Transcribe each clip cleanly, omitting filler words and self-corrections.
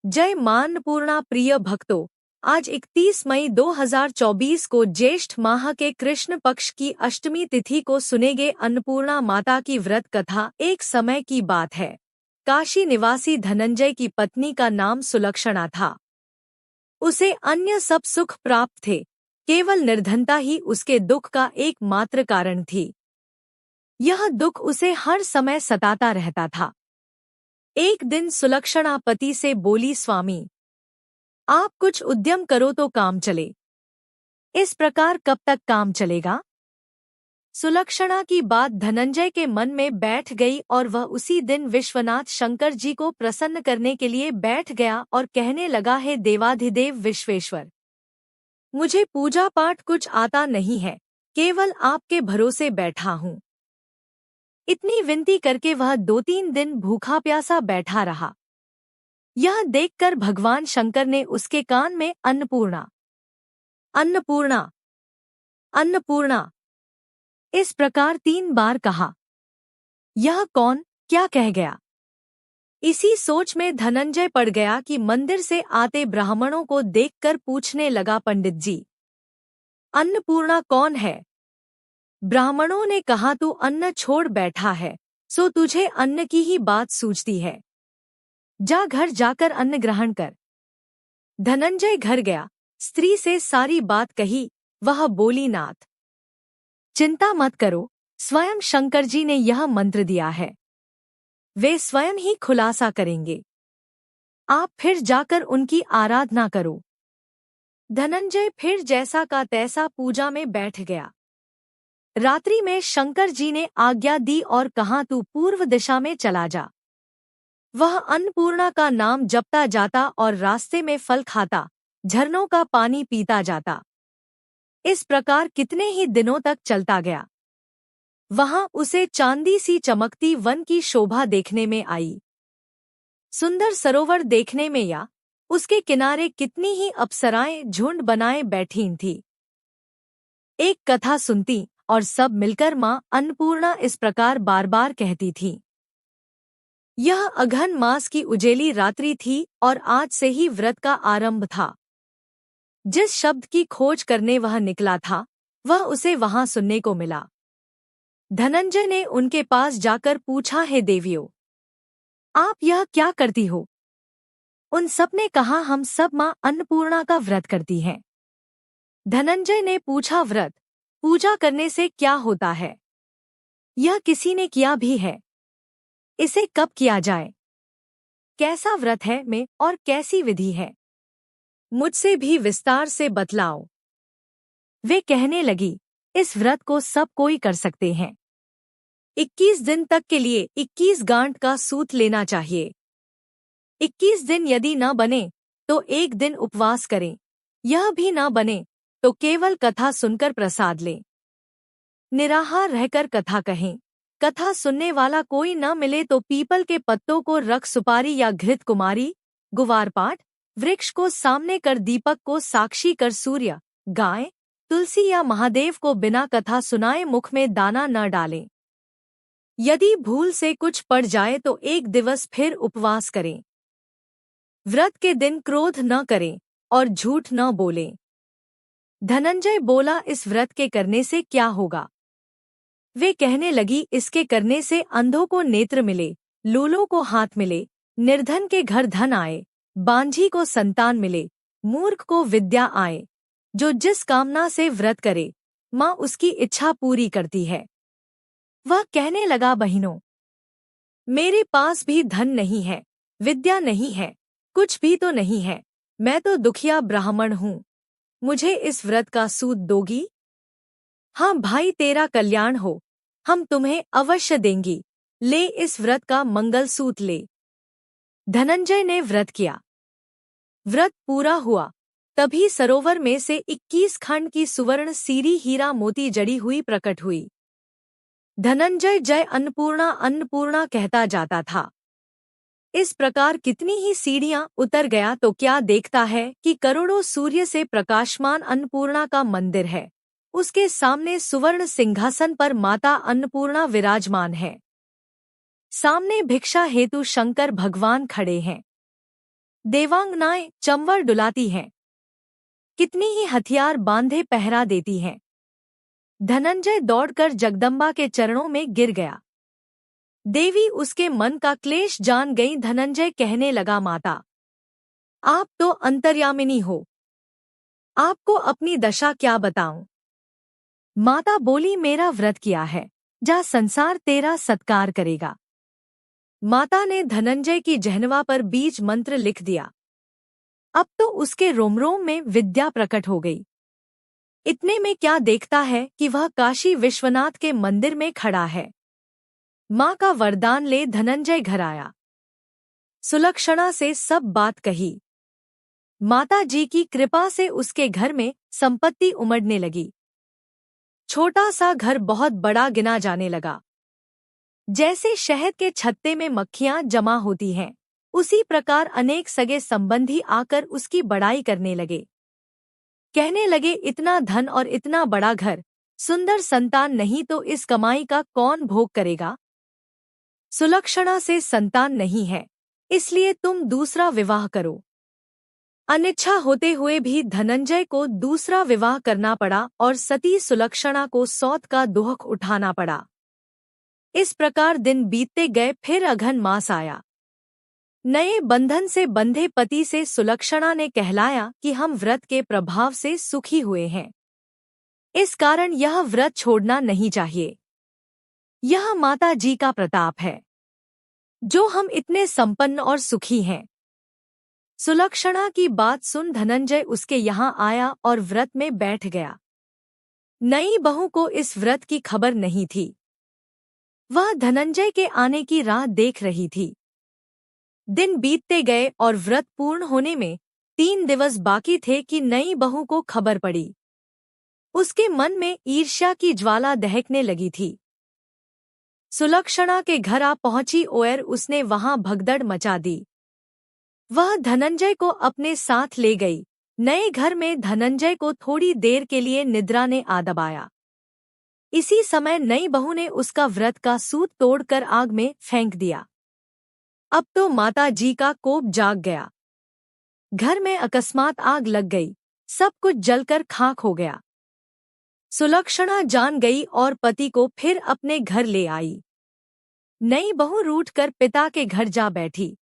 जय मां अन्नपूर्णा। प्रिय भक्तों, आज 31 मई 2024 को ज्येष्ठ माह के कृष्ण पक्ष की अष्टमी तिथि को सुनेगे अन्नपूर्णा माता की व्रत कथा। एक समय की बात है, काशी निवासी धनंजय की पत्नी का नाम सुलक्षणा था। उसे अन्य सब सुख प्राप्त थे, केवल निर्धनता ही उसके दुख का एकमात्र कारण थी। यह दुख उसे हर समय सताता रहता था। एक दिन सुलक्षणा पति से बोली, स्वामी, आप कुछ उद्यम करो तो काम चले। इस प्रकार कब तक काम चलेगा? सुलक्षणा की बात धनंजय के मन में बैठ गई और वह उसी दिन विश्वनाथ शंकर जी को प्रसन्न करने के लिए बैठ गया और कहने लगा, हे देवाधिदेव विश्वेश्वर, मुझे पूजा पाठ कुछ आता नहीं है, केवल आपके भरोसे बैठा हूँ। इतनी विनती करके वह 2-3 दिन भूखा प्यासा बैठा रहा। यह देखकर भगवान शंकर ने उसके कान में अन्नपूर्णा, अन्नपूर्णा, अन्नपूर्णा इस प्रकार 3 बार कहा। यह कौन क्या कह गया? इसी सोच में धनंजय पड़ गया कि मंदिर से आते ब्राह्मणों को देखकर पूछने लगा, पंडित जी, अन्नपूर्णा कौन है? ब्राह्मणों ने कहा, तू अन्न छोड़ बैठा है, सो तुझे अन्न की ही बात सूझती है। जा घर जाकर अन्न ग्रहण कर। धनंजय घर गया, स्त्री से सारी बात कही। वह बोली, नाथ, चिंता मत करो, स्वयं शंकर जी ने यह मंत्र दिया है, वे स्वयं ही खुलासा करेंगे। आप फिर जाकर उनकी आराधना करो। धनंजय फिर जैसा का तैसा पूजा में बैठ गया। रात्रि में शंकर जी ने आज्ञा दी और कहा, तू पूर्व दिशा में चला जा। वह अन्नपूर्णा का नाम जपता जाता और रास्ते में फल खाता, झरनों का पानी पीता जाता। इस प्रकार कितने ही दिनों तक चलता गया। वहां उसे चांदी सी चमकती वन की शोभा देखने में आई। सुंदर सरोवर देखने में या उसके किनारे कितनी ही अप्सराएं झुंड बनाए बैठी थीं। एक कथा सुनती और सब मिलकर मां अन्नपूर्णा इस प्रकार बार बार कहती थी। यह अघन मास की उजेली रात्रि थी और आज से ही व्रत का आरंभ था। जिस शब्द की खोज करने वह निकला था, वह उसे वहां सुनने को मिला। धनंजय ने उनके पास जाकर पूछा, हे देवियों, आप यह क्या करती हो? उन सब ने कहा, हम सब मां अन्नपूर्णा का व्रत करती हैं। धनंजय ने पूछा, व्रत पूजा करने से क्या होता है? यह किसी ने किया भी है? इसे कब किया जाए? कैसा व्रत है में और कैसी विधि है? मुझसे भी विस्तार से बतलाओ। वे कहने लगी, इस व्रत को सब कोई कर सकते हैं। 21 दिन तक के लिए 21 गांठ का सूत लेना चाहिए। 21 दिन यदि न बने तो 1 दिन उपवास करें। यह भी न बने तो केवल कथा सुनकर प्रसाद लें। निराहार रहकर कथा कहें। कथा सुनने वाला कोई न मिले तो पीपल के पत्तों को रख सुपारी या घृत कुमारी, गुवारपाठ वृक्ष को सामने कर दीपक को साक्षी कर सूर्य, गाय, तुलसी या महादेव को बिना कथा सुनाए मुख में दाना न डालें। यदि भूल से कुछ पड़ जाए तो 1 दिवस फिर उपवास करें। व्रत के दिन क्रोध न करें और झूठ न बोलें। धनंजय बोला, इस व्रत के करने से क्या होगा? वे कहने लगी, इसके करने से अंधों को नेत्र मिले, लूलों को हाथ मिले, निर्धन के घर धन आए, बांझी को संतान मिले, मूर्ख को विद्या आए। जो जिस कामना से व्रत करे, माँ उसकी इच्छा पूरी करती है। वह कहने लगा, बहनों, मेरे पास भी धन नहीं है, विद्या नहीं है, कुछ भी तो नहीं है। मैं तो दुखिया ब्राह्मण हूँ। मुझे इस व्रत का सूत दोगी? हाँ भाई, तेरा कल्याण हो, हम तुम्हें अवश्य देंगी। ले, इस व्रत का मंगल सूत ले। धनंजय ने व्रत किया। व्रत पूरा हुआ, तभी सरोवर में से 21 खंड की सुवर्ण सीरी हीरा मोती जड़ी हुई प्रकट हुई। धनंजय जय अन्नपूर्णा अन्नपूर्णा कहता जाता था। इस प्रकार कितनी ही सीढ़ियां उतर गया तो क्या देखता है कि करोड़ों सूर्य से प्रकाशमान अन्नपूर्णा का मंदिर है। उसके सामने सुवर्ण सिंहासन पर माता अन्नपूर्णा विराजमान है। सामने भिक्षा हेतु शंकर भगवान खड़े हैं। देवांगनाएं चंवर डुलाती हैं, कितनी ही हथियार बांधे पहरा देती हैं। धनंजय दौड़कर जगदम्बा के चरणों में गिर गया। देवी उसके मन का क्लेश जान गई। धनंजय कहने लगा, माता, आप तो अंतर्यामिनी हो, आपको अपनी दशा क्या बताऊं। माता बोली, मेरा व्रत किया है, जा संसार तेरा सत्कार करेगा। माता ने धनंजय की जहनवा पर बीज मंत्र लिख दिया। अब तो उसके रोम रोम में विद्या प्रकट हो गई। इतने में क्या देखता है कि वह काशी विश्वनाथ के मंदिर में खड़ा है। माँ का वरदान ले धनंजय घर आया। सुलक्षणा से सब बात कही। माता जी की कृपा से उसके घर में संपत्ति उमड़ने लगी। छोटा सा घर बहुत बड़ा गिना जाने लगा। जैसे शहद के छत्ते में मक्खियां जमा होती हैं, उसी प्रकार अनेक सगे संबंधी आकर उसकी बड़ाई करने लगे। कहने लगे, इतना धन और इतना बड़ा घर, सुंदर संतान नहीं तो इस कमाई का कौन भोग करेगा। सुलक्षणा से संतान नहीं है, इसलिए तुम दूसरा विवाह करो। अनिच्छा होते हुए भी धनंजय को दूसरा विवाह करना पड़ा और सती सुलक्षणा को सौत का दुख उठाना पड़ा। इस प्रकार दिन बीतते गए। फिर अघन मास आया। नए बंधन से बंधे पति से सुलक्षणा ने कहलाया कि हम व्रत के प्रभाव से सुखी हुए हैं, इस कारण यह व्रत छोड़ना नहीं चाहिए। यह माता जी का प्रताप है जो हम इतने संपन्न और सुखी हैं। सुलक्षणा की बात सुन धनंजय उसके यहाँ आया और व्रत में बैठ गया। नई बहू को इस व्रत की खबर नहीं थी। वह धनंजय के आने की राह देख रही थी। दिन बीतते गए और व्रत पूर्ण होने में 3 दिवस बाकी थे कि नई बहू को खबर पड़ी। उसके मन में ईर्ष्या की ज्वाला दहकने लगी थी। सुलक्षणा के घर आ पहुंची और उसने वहां भगदड़ मचा दी। वह धनंजय को अपने साथ ले गई। नए घर में धनंजय को थोड़ी देर के लिए निद्रा ने आ दबाया। इसी समय नई बहू ने उसका व्रत का सूत तोड़कर आग में फेंक दिया। अब तो माता जी का कोप जाग गया। घर में अकस्मात आग लग गई, सब कुछ जलकर खाक हो गया। सुलक्षणा जान गई और पति को फिर अपने घर ले आई। नई बहू रूठकर पिता के घर जा बैठी।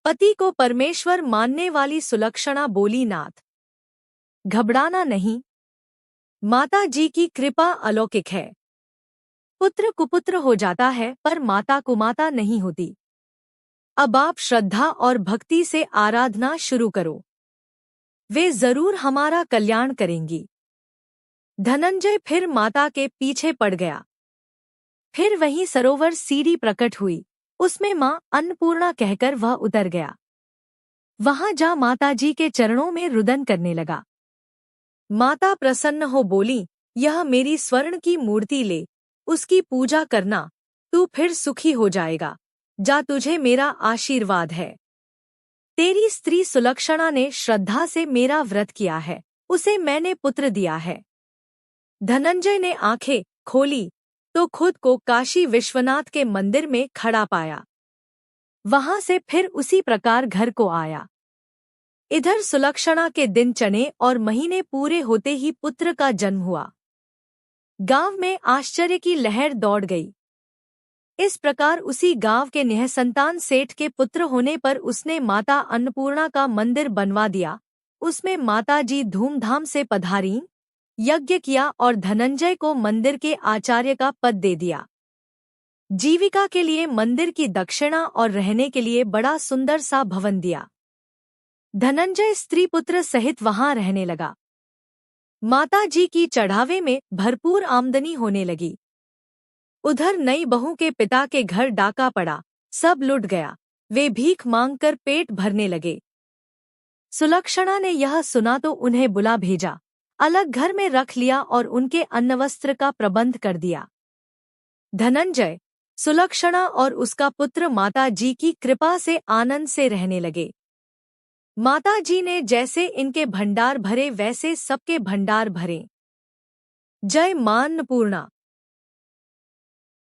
पति को परमेश्वर मानने वाली सुलक्षणा बोली, नाथ, घबराना नहीं, माता जी की कृपा अलौकिक है। पुत्र कुपुत्र हो जाता है पर माता कुमाता नहीं होती। अब आप श्रद्धा और भक्ति से आराधना शुरू करो, वे जरूर हमारा कल्याण करेंगी। धनंजय फिर माता के पीछे पड़ गया। फिर वहीं सरोवर सीढ़ी प्रकट हुई, उसमें मां अन्नपूर्णा कहकर वह उतर गया। वहां जा माताजी के चरणों में रुदन करने लगा। माता प्रसन्न हो बोली, यह मेरी स्वर्ण की मूर्ति ले, उसकी पूजा करना, तू फिर सुखी हो जाएगा। जा, तुझे मेरा आशीर्वाद है। तेरी स्त्री सुलक्षणा ने श्रद्धा से मेरा व्रत किया है, उसे मैंने पुत्र दिया है। धनंजय ने आंखें खोली तो खुद को काशी विश्वनाथ के मंदिर में खड़ा पाया। वहां से फिर उसी प्रकार घर को आया। इधर सुलक्षणा के दिन चने और महीने पूरे होते ही पुत्र का जन्म हुआ। गांव में आश्चर्य की लहर दौड़ गई। इस प्रकार उसी गांव के निःसंतान सेठ के पुत्र होने पर उसने माता अन्नपूर्णा का मंदिर बनवा दिया। उसमें माता जी धूमधाम से पधारीं, यज्ञ किया और धनंजय को मंदिर के आचार्य का पद दे दिया। जीविका के लिए मंदिर की दक्षिणा और रहने के लिए बड़ा सुंदर सा भवन दिया। धनंजय स्त्री पुत्र सहित वहां रहने लगा। माता जी की चढ़ावे में भरपूर आमदनी होने लगी। उधर नई बहू के पिता के घर डाका पड़ा, सब लुट गया। वे भीख मांगकर पेट भरने लगे। सुलक्षणा ने यह सुना तो उन्हें बुला भेजा, अलग घर में रख लिया और उनके अन्नवस्त्र का प्रबंध कर दिया। धनंजय, सुलक्षणा और उसका पुत्र माता जी की कृपा से आनंद से रहने लगे। माता जी ने जैसे इनके भंडार भरे वैसे सबके भंडार भरे। जय मां अन्नपूर्णा।